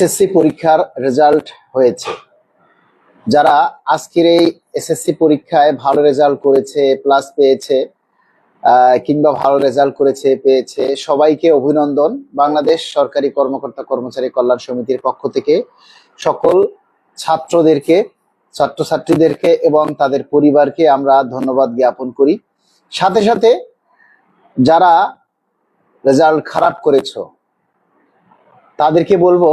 SSC পরীক্ষার result হয়েছে। যারা আজকের এই এসএসসি পরীক্ষায় ভালো রেজাল্ট করেছে, প্লাস পেয়েছে, কিংবা ভালো রেজাল্ট করেছে পেয়েছে, সবাইকে অভিনন্দন। বাংলাদেশ সরকারি কর্মকর্তা কর্মচারী কল্যাণ সমিতির পক্ষ থেকে সকল ছাত্রদেরকে, ছাত্রছাত্রীদেরকে এবং তাদের পরিবারকে আমরা ধন্যবাদ জ্ঞাপন করি। সাথে সাথে যারা রেজাল্ট খারাপ করেছো তাদেরকে বলবো,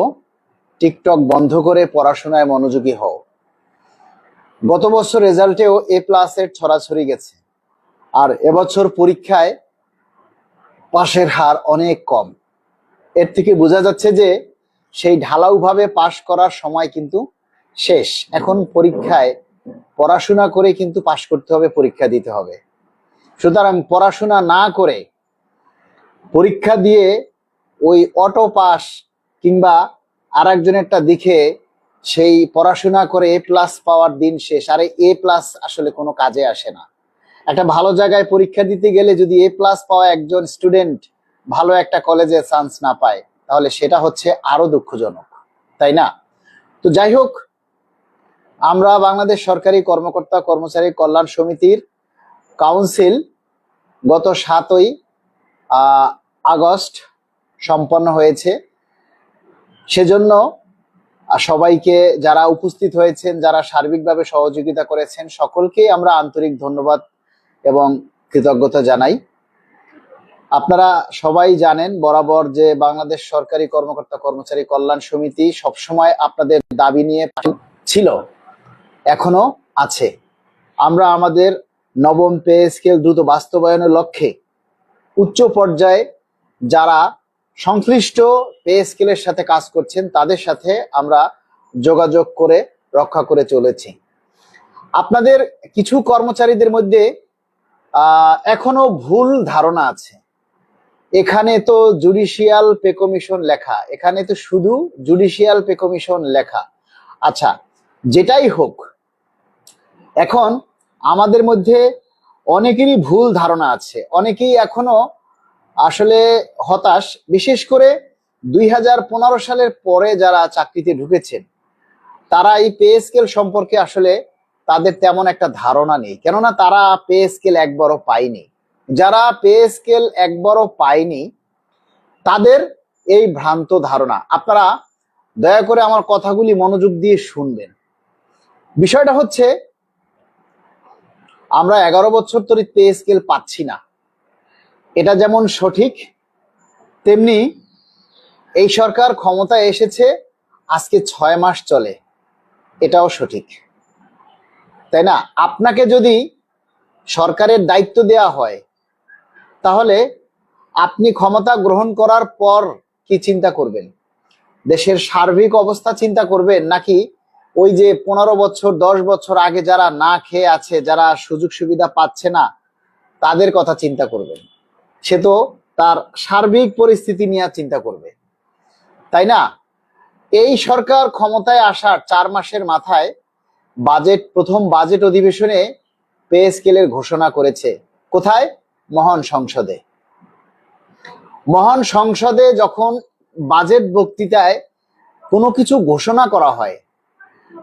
টিকটক বন্ধ করে পড়াশোনায় মনোযোগী হও। গত বছর রেজাল্টেও A+ ছড়াছড়ি গেছে, আর এবছর পরীক্ষায় পাশের হার অনেক কম। এর থেকে বোঝা যাচ্ছে যে সেই ঢালাওভাবে পাশ করার সময় কিন্তু শেষ। এখন পরীক্ষায় পড়াশোনা করে কিন্তু পাশ করতে হবে, পরীক্ষা দিতে হবে। সুতরাং পড়াশোনা না করে পরীক্ষা দিয়ে ওই অটো পাস কিংবা আর একজনেরটা দেখে সেই পড়াশোনা করে A+ পাওয়ার দিন শেষ। আর A+ আসলে কোনো কাজে আসে না। একটা ভালো জায়গায় পরীক্ষা দিতে গেলে যদি A+ পাওয়া একজন স্টুডেন্ট ভালো একটা কলেজে চান্স না পায়, তাহলে সেটা হচ্ছে আরো দুঃখজনক, তাই না? তো যাই হোক, আমরা বাংলাদেশ সরকারি কর্মকর্তা কর্মচারী কল্যাণ সমিতির কাউন্সিল গত 7ই আগস্ট সম্পন্ন হয়েছে। সেজন্য সবাইকে, যারা উপস্থিত হয়েছেন, যারা সার্বিকভাবে সহযোগিতা করেছেন, সকলকেই আমরা আন্তরিক ধন্যবাদ এবং কৃতজ্ঞতা জানাই। আপনারা সবাই জানেন বরাবর যে বাংলাদেশ সরকারি কর্মকর্তা কর্মচারী কল্যাণ সমিতি সবসময় আপনাদের দাবি নিয়ে ছিল, এখনো আছে। আমরা আমাদের নবম পে স্কেল দ্রুত বাস্তবায়নের লক্ষ্যে উচ্চ পর্যায়ে যারা সংশ্লিষ্ট পে স্কেলের সাথে কাজ করছেন তাদের সাথে আমরা যোগাযোগ করে রক্ষা করে চলেছি। আপনাদের কিছু কর্মচারীদের মধ্যে এখনো ভুল ধারণা আছে। এখানে তো জুডিশিয়াল পে কমিশন লেখা, এখানে তো শুধু জুডিশিয়াল পে কমিশন লেখা। আচ্ছা, যেটাই হোক, এখন আমাদের মধ্যে অনেকেরই ভুল ধারণা আছে। অনেকেই এখনো আসলে হতাশ, বিশেষ করে 2015 সালের পরে যারা চাকরিতে ঢুকেছেন তারা এই পে স্কেল সম্পর্কে আসলে তাদের তেমন একটা ধারণা নেই, কেননা তারা পে স্কেল একবারও পায়নি। যারা পে স্কেল একবারও পায়নি তাদের এই ভ্রান্ত ধারণা। আপনারা দয়া করে আমার কথাগুলি মনোযোগ দিয়ে শুনবেন। বিষয়টা হচ্ছে, আমরা 11 বছর ধরে পে স্কেল পাচ্ছি না, এটা যেমন সঠিক, তেমনি এই সরকার ক্ষমতায় এসেছে আজকে 6 মাস চলে, এটাও সঠিক, তাই না? আপনাকে যদি সরকারের দায়িত্ব দেয়া হয়, তাহলে আপনি ক্ষমতা গ্রহণ করার পর কি চিন্তা করবেন? দেশের সার্বিক অবস্থা চিন্তা করবেন, নাকি ওই যে 15 বছর 10 বছর আগে যারা না খেয়ে আছে, যারা সুযোগ সুবিধা পাচ্ছে না, তাদের কথা চিন্তা করবেন? সে তো তার সার্বিক পরিস্থিতি নিয়ে চিন্তা করবে, তাই না? এই সরকার ক্ষমতায় আসার 4 মাসের মাথায় প্রথম বাজেট অধিবেশনে পে স্কেলের ঘোষণা করেছে। কোথায়? মহান সংসদে। মহান সংসদে যখন বাজেট বক্তৃতায় কোনো কিছু ঘোষণা করা হয়,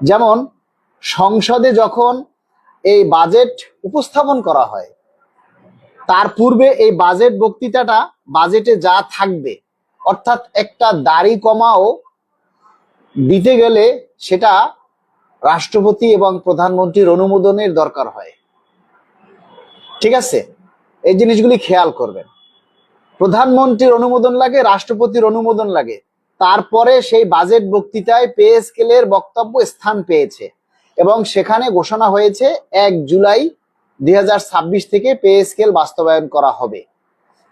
যেমন সংসদে যখন এই বাজেট উপস্থাপন করা হয়, তার পূর্বে এই বাজেট বক্তৃতাটা, বাজেটে যা থাকবে, অর্থাৎ একটা দাড়ি কমাও দিতে গেলে সেটা রাষ্ট্রপতি এবং প্রধানমন্ত্রীর অনুমোদনের দরকার হয়। ঠিক আছে, এই জিনিসগুলি খেয়াল করবেন। প্রধানমন্ত্রীর অনুমোদন লাগে, রাষ্ট্রপতির অনুমোদন লাগে, তারপরে সেই বাজেট বক্তৃতায় পে স্কেলের বক্তব্য স্থান পেয়েছে এবং সেখানে ঘোষণা হয়েছে 1 জুলাই 2026 থেকে পে স্কেল বাস্তবায়ন করা হবে।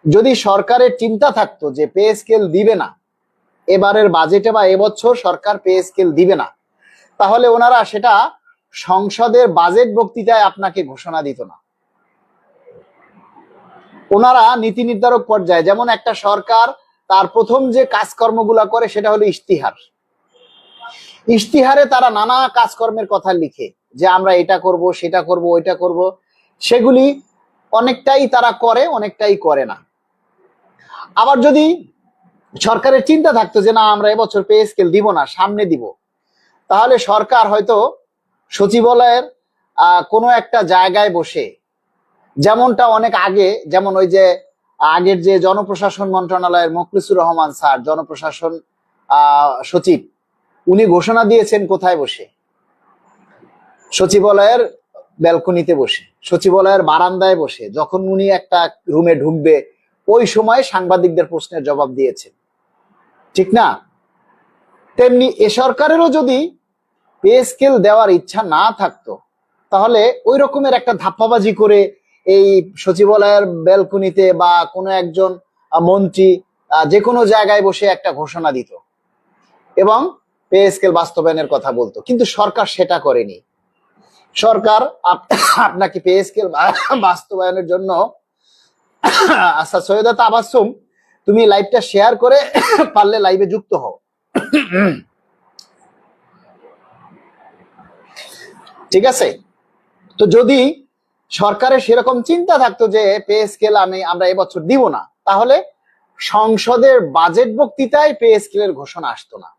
যদি সরকারের চিন্তা থাকতো যে পে স্কেল দিবে না, এবারের বাজেটে বা এবছর সরকার পে স্কেল দিবে না, তাহলে ওনারা সেটা সংসদের বাজেট বক্তৃতায় আপনাকে ঘোষণা দিত না। ওনারা নীতি নির্ধারক পর্যায়ে, যেমন একটা সরকার তার প্রথম যে কাজকর্মগুলা করে সেটা হলো ইশতিহার। ইশতিহারে তারা নানা কাজকর্মের কথা লিখে যে আমরা এটা করব, সেটা করব, ওইটা করব। সেগুলি অনেকটাই তারা করে, অনেকটাই করে না। আবার যদি সরকারের চিন্তা থাকতো যে না আমরা এবছর পে স্কেল দিব না, সামনে দিব, তাহলে সরকার হয়তো সচিবালয়ের কোনো একটা জায়গায় বসে, যেমনটা অনেক আগে, যেমন ওই যে আগের যে জনপ্রশাসন মন্ত্রণালয়ের মোখলেসুর রহমান স্যার, জনপ্রশাসন সচিব, উনি ঘোষণা দিয়েছেন কোথায় বসে? সচিবালয়ের ব্যালকনিতে বসে, সচিবালয়ের বারান্দায় বসে, যখন উনি একটা রুমে ঢুকবে ওই সময় সাংবাদিকদের প্রশ্নের জবাব দিয়েছেন, ঠিক না? তেমনি এ সরকারেরও যদি পে স্কেল দেওয়ার ইচ্ছা না থাকতো, তাহলে ওই রকমের একটা ধাপ্পাবাজি করে এই সচিবালয়ের ব্যালকনিতে বা কোনো একজন মন্ত্রী যে কোনো জায়গায় বসে একটা ঘোষণা দিত এবং পে স্কেল বাস্তবায়নের কথা বলতো, কিন্তু সরকার সেটা করেনি। সরকার আপনাকে পে স্কেল বাস্তবায়নের জন্য, আচ্ছা সৈয়দা তাবাসসুম, তুমি লাইভটা শেয়ার করে পারলে লাইভে যুক্ত হও। ঠিক আছে? তো যদি সরকারের সেরকম চিন্তা থাকতো যে পে স্কেল আমরা এবছর দিব না, তাহলে সংসদের বাজেট বক্তৃতায় পে স্কেলের ঘোষণা আসতো না।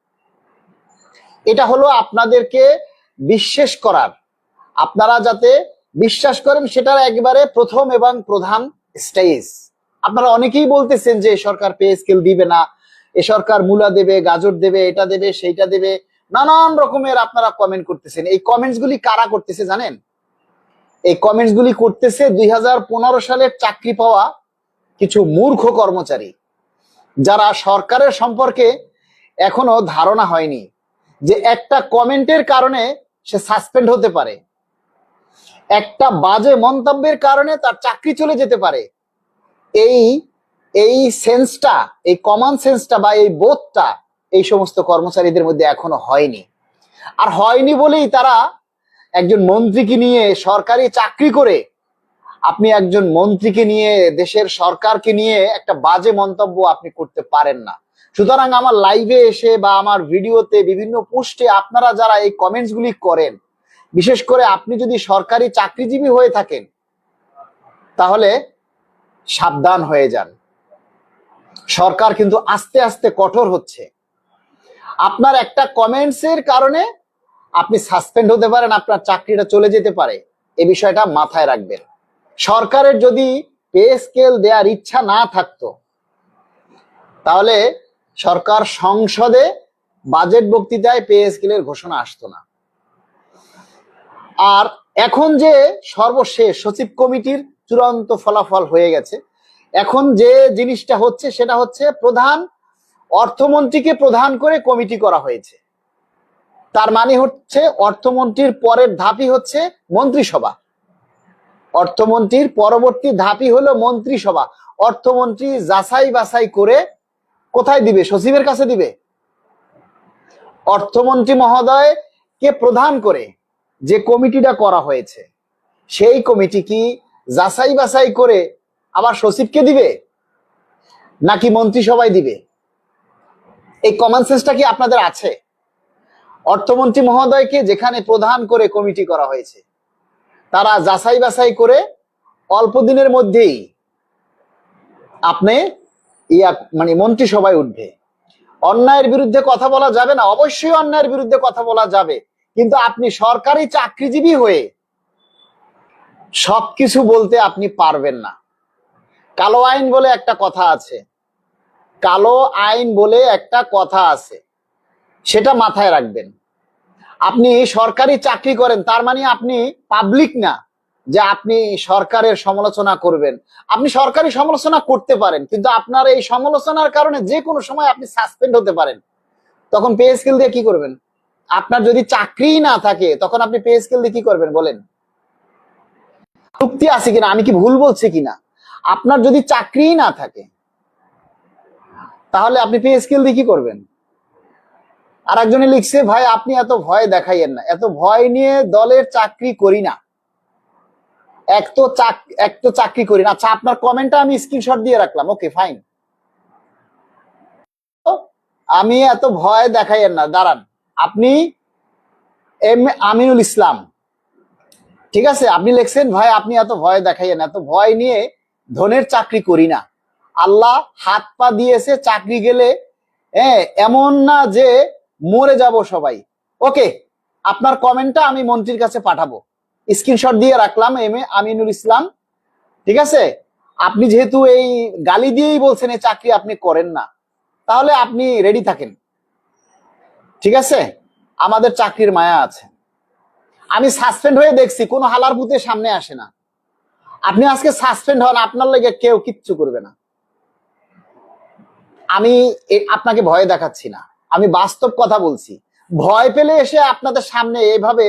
এটা হলো আপনাদেরকে বিশ্বাস করার, আপনারা যাতে বিশ্বাস করেন সেটার একবারে প্রথম এবং প্রধান স্টেজ। আপনারা অনেকেই বলতেছেন যে সরকার পে স্কেল দিবে না, এ সরকার মূলা দেবে, গাজর দেবে, এটা দেবে, সেইটা দেবে, নানান রকমের আপনারা কমেন্ট করতেছেন। এই কমেন্টস গুলি কারা করতেছে জানেন? এই কমেন্টস গুলি করতেছে 2015 সালের চাকরি পাওয়া কিছু মূর্খ কর্মচারী, যারা সরকারের সম্পর্কে এখনো ধারণা হয়নি যে একটা কমেন্টের কারণে সে সাসপেন্ড হতে পারে, একটা বাজে মন্তব্যের কারণে তার চাকরি চলে যেতে পারে। এই এই সেন্সটা, এই কমন সেন্সটা বা এই বোধটা এই সমস্ত কর্মচারীদের মধ্যে এখনো হয়নি। আর হয়নি বলেই তারা একজন মন্ত্রীকে নিয়ে, সরকারি চাকরি করে আপনি একজন মন্ত্রীকে নিয়ে, দেশের সরকারকে নিয়ে একটা বাজে মন্তব্য আপনি করতে পারেন না। সুতরাং আমার লাইভে এসে বা আমার ভিডিওতে বিভিন্ন পোস্টে আপনারা যারা এই কমেন্টস গুলি করেন, বিশেষ করে আপনি যদি সরকারি চাকরিজীবী হয়ে থাকেন, তাহলে সাবধান হয়ে যান। সরকার কিন্তু আস্তে আস্তে কঠোর হচ্ছে। আপনার একটা কমেন্টসের কারণে আপনি সাসপেন্ড হতে পারেন, আপনার চাকরিটা চলে যেতে পারে। এই বিষয়টা মাথায় রাখবেন। সরকারের যদি পে স্কেল দেওয়ার ইচ্ছা না থাকতো, তাহলে সরকার সংসদে বাজেট বক্তৃতায় পে স্কেলের ঘোষণা আসতো না। আর এখন যে সর্বশেষ সচিব কমিটির চূড়ান্ত ফলাফল হয়ে গেছে, এখন যে জিনিসটা হচ্ছে সেটা হচ্ছে প্রধান অর্থমন্ত্রীকে প্রধান করে কমিটি করা হয়েছে। তার মানে হচ্ছে অর্থমন্ত্রীর পরের ধাপই হচ্ছে মন্ত্রিসভা, অর্থমন্ত্রীর পরবর্তী ধাপই হলো মন্ত্রিসভা। অর্থমন্ত্রী যাচাই বাছাই করে কোথায় দিবে? সচিবের কাছে দিবে। অর্থমন্ত্রী মহোদয় কে প্রধান করে যে কমিটিটা করা হয়েছে, সেই কমিটি কি যাচাই বাছাই করে আবার সচিবকে দিবে নাকি মন্ত্রিসভায় দিবে? এই কমন সেন্সটা কি আপনাদের আছে? অর্থমন্ত্রী মহোদয়কে যেখানে প্রধান করে কমিটি করা হয়েছে, তারা যাচাই বাছাই করে অল্প দিনের মধ্যেই আপনি মানে মন্ত্রিসভায় উঠবে। অন্যায়ের বিরুদ্ধে কথা বলা যাবে না, অবশ্যই অন্যায়ের বিরুদ্ধে কথা বলা যাবে, কিন্তু আপনি সরকারি চাকরিজীবী হয়ে সবকিছু বলতে আপনি পারবেন না। কালো আইন বলে একটা কথা আছে, কালো আইন বলে একটা কথা আছে, সেটা মাথায় রাখবেন। আপনি সরকারি চাকরি করেন, তার মানে আপনি পাবলিক না যে আপনি সরকারের সমালোচনা করবেন। আপনি সরকারি সমালোচনা করতে পারেন, কিন্তু আপনার এই সমালোচনার কারণে যে কোনো সময় আপনি সাসপেন্ড হতে পারেন। তখন পে স্কেল দিয়ে কি করবেন? আপনার যদি চাকরিই না থাকে, তখন আপনি পে স্কেল দিয়ে কি করবেন বলেন? যুক্তি আছে কিনা, আমি কি ভুল বলছি কিনা? আপনার যদি চাকরিই না থাকে, তাহলে আপনি পে স্কেল দিয়ে কি করবেন? আর একজনে লিখছে, ভাই আপনি এত ভয় দেখাইয়েন না, এত ভয় নিয়ে দলের চাকরি করি না, এক তো চাকরি করি না। আচ্ছা, আপনার কমেন্টটা আমি স্ক্রিনশট দিয়ে রাখলাম, ওকে ফাইন। আমি এত ভয় দেখাইয়েন না, দাঁড়ান, আপনি এম আমিনুল ইসলাম, ঠিক আছে, আপনি লিখছেন ভাই আপনি এত ভয় দেখাইয়েন, এত ভয় নিয়ে ধনের চাকরি করি না। আল্লাহ হাত পা দিয়েছে, চাকরি গেলে হ্যাঁ এমন না যে মরে যাব সবাই। ওকে, আপনার কমেন্টটা আমি মন্ত্রীর কাছে পাঠাবো, স্ক্রিনশট দিয়ে রাখলাম, এম এ আমিনুল ইসলাম। ঠিক আছে, আপনি যেহেতু এই গালি দিয়েই বলছেন এই চাকরি আপনি করেন না, তাহলে আপনি রেডি থাকেন। ঠিক আছে, আমাদের চাকরির মায়া আছে। আমি সাসপেন্ড হয়ে দেখছি কোনো হালার ভূতের সামনে আসে না। আপনি আজকে সাসপেন্ড হন, আপনার লাগে কেউ কিচ্ছু করবে না। আমি আপনাকে ভয় দেখাচ্ছি না, আমি বাস্তব কথা বলছি। ভয় পেলে এসে আপনাদের সামনে এইভাবে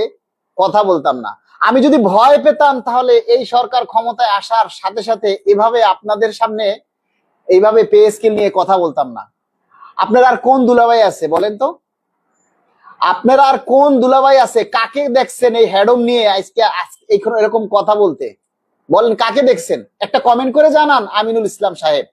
কথা বলতাম না। আমি যদি ভয় পেতাম তাহলে এই সরকার ক্ষমতায় আসার সাথে সাথে এভাবে আপনাদের সামনে এইভাবে পে স্কেল নিয়ে কথা বলতাম না। আপনার আর কোন দুলাভাই আছে বলেন তো? আপনার আর কোন দুলাভাই আছে? কাকে দেখছেন এই হ্যাডম নিয়ে আজকে এরকম কথা বলতে? বলেন কাকে দেখছেন? একটা কমেন্ট করে জানান আমিনুল ইসলাম সাহেব।